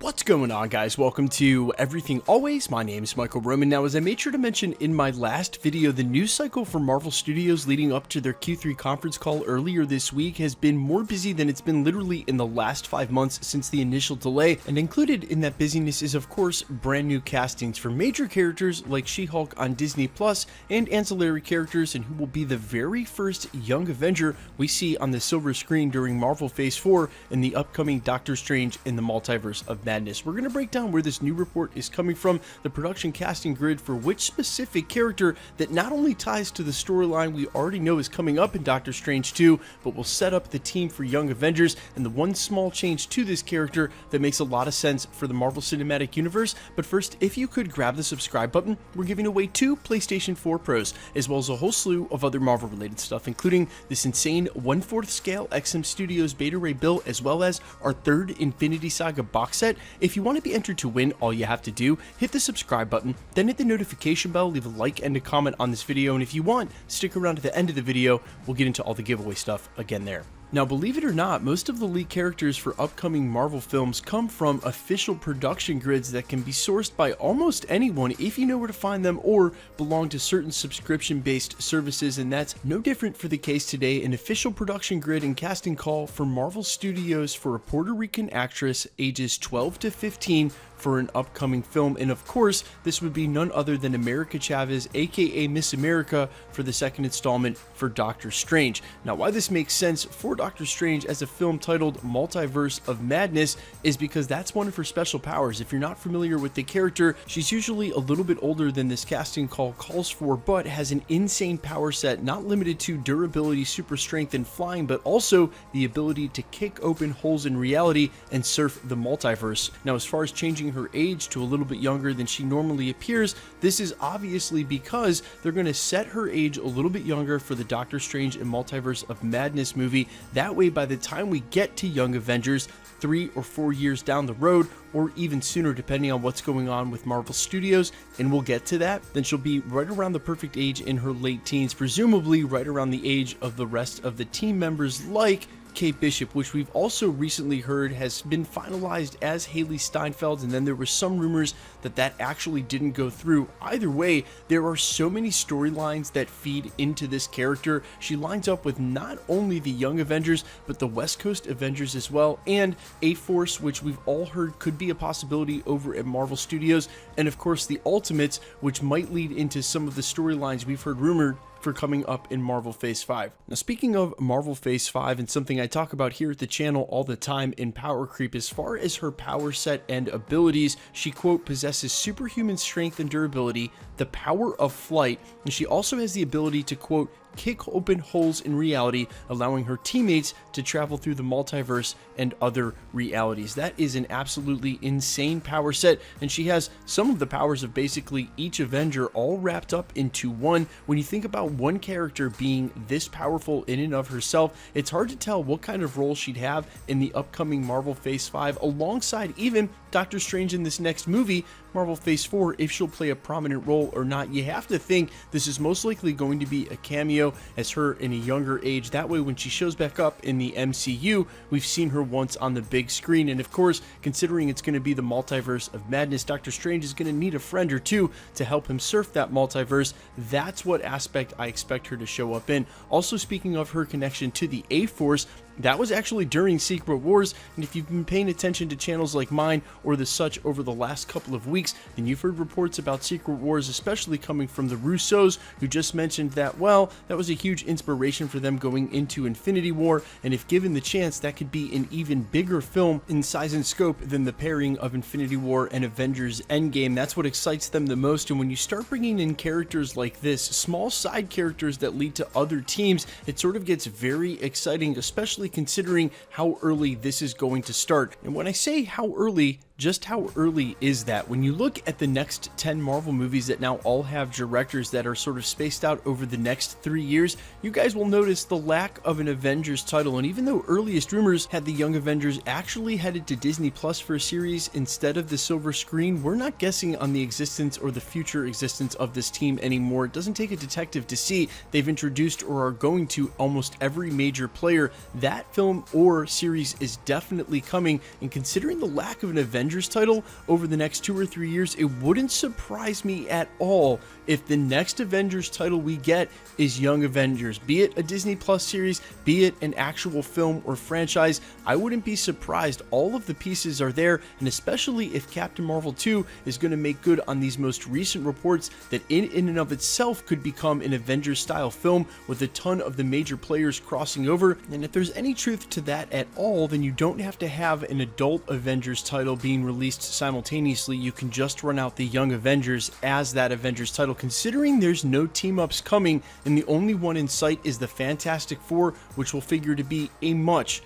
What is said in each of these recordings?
What's going on, guys? Welcome to Everything Always. My name is Michael Roman. Now, as I made sure to mention in my last video, the news cycle for Marvel Studios leading up to their Q3 conference call earlier this week has been more busy than it's been literally in the last 5 months since the initial delay, and included in that busyness is, of course, brand new castings for major characters like She-Hulk on Disney Plus and ancillary characters, and who will be the very first Young Avenger we see on the silver screen during Marvel Phase 4 in the upcoming Doctor Strange in the Multiverse of Madness. We're going to break down where this new report is coming from, the production casting grid for which specific character that not only ties to the storyline we already know is coming up in Doctor Strange 2, but will set up the team for Young Avengers, and the one small change to this character that makes a lot of sense for the Marvel Cinematic Universe. But first, if you could grab the subscribe button, we're giving away 2 PlayStation 4 Pros, as well as a whole slew of other Marvel related stuff, including this insane 1/4 scale XM Studios Beta Ray bill, as well as our 3rd Infinity Saga box set. If you want to be entered to win, all you have to do, hit the subscribe button, then hit the notification bell, leave a like and a comment on this video, and if you want, stick around to the end of the video. We'll get into all the giveaway stuff again there. Now, believe it or not, most of the leaked characters for upcoming Marvel films come from official production grids that can be sourced by almost anyone if you know where to find them or belong to certain subscription-based services, and that's no different for the case today. An official production grid and casting call for Marvel Studios for a Puerto Rican actress ages 12 to 15 for an upcoming film, and of course, this would be none other than America Chavez, aka Miss America, for the second installment for Doctor Strange. Now, why this makes sense for Doctor Strange as a film titled Multiverse of Madness is because that's one of her special powers. If you're not familiar with the character, she's usually a little bit older than this casting call calls for, but has an insane power set, not limited to durability, super strength, and flying, but also the ability to kick open holes in reality and surf the multiverse. Now, as far as changing her age to a little bit younger than she normally appears, this is obviously because they're going to set her age a little bit younger for the Doctor Strange and Multiverse of Madness movie. That way, by the time we get to Young Avengers 3 or 4 years down the road, or even sooner depending on what's going on with Marvel Studios, and we'll get to that, then she'll be right around the perfect age in her late teens, presumably right around the age of the rest of the team members like Kate Bishop, which we've also recently heard has been finalized as Haley Steinfeld, and then there were some rumors that that actually didn't go through. Either way, there are so many storylines that feed into this character. She lines up with not only the Young Avengers, but the West Coast Avengers as well, and A-Force, which we've all heard could be a possibility over at Marvel Studios, and of course the Ultimates, which might lead into some of the storylines we've heard rumored for coming up in Marvel Phase 5. Now, speaking of Marvel Phase 5, and something I talk about here at the channel all the time in Power Creep, as far as her power set and abilities, she, quote, possesses superhuman strength and durability, the power of flight, and she also has the ability to, quote, kick open holes in reality, allowing her teammates to travel through the multiverse and other realities. That is an absolutely insane power set, and she has some of the powers of basically each Avenger all wrapped up into one. When you think about one character being this powerful in and of herself, it's hard to tell what kind of role she'd have in the upcoming Marvel Phase 5, alongside even Doctor Strange in this next movie, Marvel Phase 4, if she'll play a prominent role or not. You have to think this is most likely going to be a cameo as her in a younger age. That way, when she shows back up in the MCU, we've seen her once on the big screen. And of course, considering it's going to be the Multiverse of Madness, Doctor Strange is going to need a friend or two to help him surf that multiverse. That's what aspect I expect her to show up in. Also, speaking of her connection to the A-Force, that was actually during Secret Wars, and if you've been paying attention to channels like mine or the such over the last couple of weeks, then you've heard reports about Secret Wars, especially coming from the Russos, who just mentioned that, well, that was a huge inspiration for them going into Infinity War, and if given the chance, that could be an even bigger film in size and scope than the pairing of Infinity War and Avengers Endgame. That's what excites them the most, and when you start bringing in characters like this, small side characters that lead to other teams, it sort of gets very exciting, especially considering how early this is going to start. And when I say how early, just how early is that? When you look at the next 10 Marvel movies that now all have directors that are sort of spaced out over the next 3 years, you guys will notice the lack of an Avengers title. And even though earliest rumors had the Young Avengers actually headed to Disney Plus for a series instead of the silver screen, we're not guessing on the existence or the future existence of this team anymore. It doesn't take a detective to see they've introduced or are going to almost every major player. That film or series is definitely coming, and considering the lack of an Avengers Avengers title over the next 2 or 3 years, it wouldn't surprise me at all if the next Avengers title we get is Young Avengers. Be it a Disney Plus series, be it an actual film or franchise, I wouldn't be surprised. All of the pieces are there, and especially if Captain Marvel 2 is going to make good on these most recent reports that in and of itself could become an Avengers style film with a ton of the major players crossing over. And if there's any truth to that at all, then you don't have to have an adult Avengers title being released simultaneously. You can just run out the Young Avengers as that Avengers title, considering there's no team-ups coming and the only one in sight is the Fantastic Four, which will figure to be a much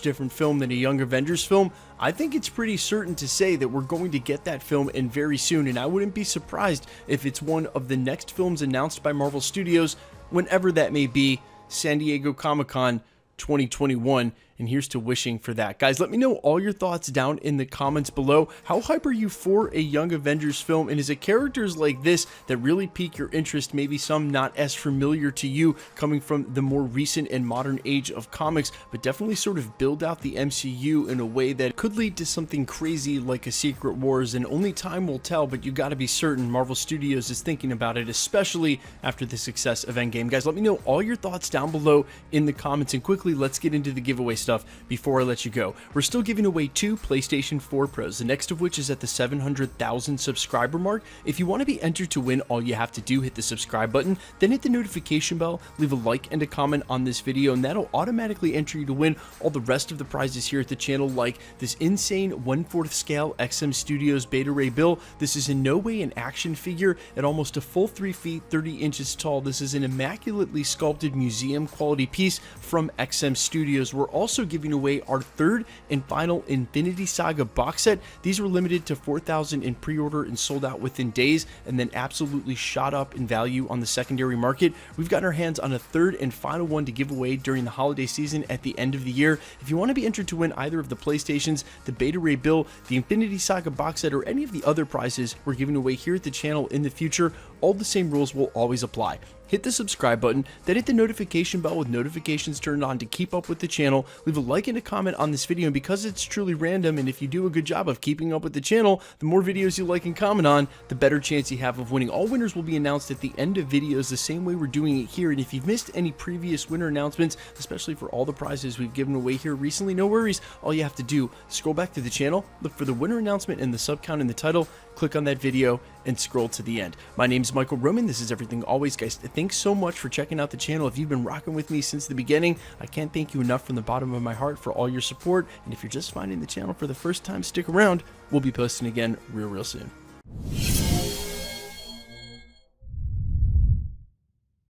different film than a Young Avengers film. I think it's pretty certain to say that we're going to get that film in very soon, and I wouldn't be surprised if it's one of the next films announced by Marvel Studios, whenever that may be, San Diego Comic-Con 2021. And here's to wishing for that. Guys, let me know all your thoughts down in the comments below. How hype are you for a Young Avengers film? And is it characters like this that really pique your interest? Maybe some not as familiar to you, coming from the more recent and modern age of comics, but definitely sort of build out the MCU in a way that could lead to something crazy like a Secret Wars. And only time will tell, but you got to be certain Marvel Studios is thinking about it, especially after the success of Endgame. Guys, let me know all your thoughts down below in the comments, and quickly let's get into the giveaway stuff before I let you go. We're still giving away 2 PlayStation 4 Pros, the next of which is at the 700,000 subscriber mark. If you want to be entered to win, all you have to do, hit the subscribe button, then hit the notification bell, leave a like and a comment on this video, and that'll automatically enter you to win all the rest of the prizes here at the channel, like this insane 1/4 scale XM Studios Beta Ray Bill. This is in no way an action figure at almost a full 3 feet 30 inches tall. This is an immaculately sculpted museum quality piece from XM Studios. We're also giving away our 3rd and final Infinity Saga box set. These were limited to 4,000 in pre-order and sold out within days, and then absolutely shot up in value on the secondary market. We've gotten our hands on a 3rd and final one to give away during the holiday season at the end of the year. If you want to be entered to win either of the PlayStations, the Beta Ray Bill, the Infinity Saga box set, or any of the other prizes we're giving away here at the channel in the future, all the same rules will always apply. Hit the subscribe button, then hit the notification bell with notifications turned on to keep up with the channel. Leave a like and a comment on this video, and because it's truly random, and if you do a good job of keeping up with the channel, the more videos you like and comment on, the better chance you have of winning. All winners will be announced at the end of videos the same way we're doing it here, and if you've missed any previous winner announcements, especially for all the prizes we've given away here recently, no worries. All you have to do, scroll back to the channel, look for the winner announcement and the sub count in the title, click on that video, and scroll to the end. My name is Michael Roman. This is Everything Always. Guys, thanks so much for checking out the channel. If you've been rocking with me since the beginning, I can't thank you enough from the bottom of my heart for all your support. And if you're just finding the channel for the first time, stick around. We'll be posting again real soon.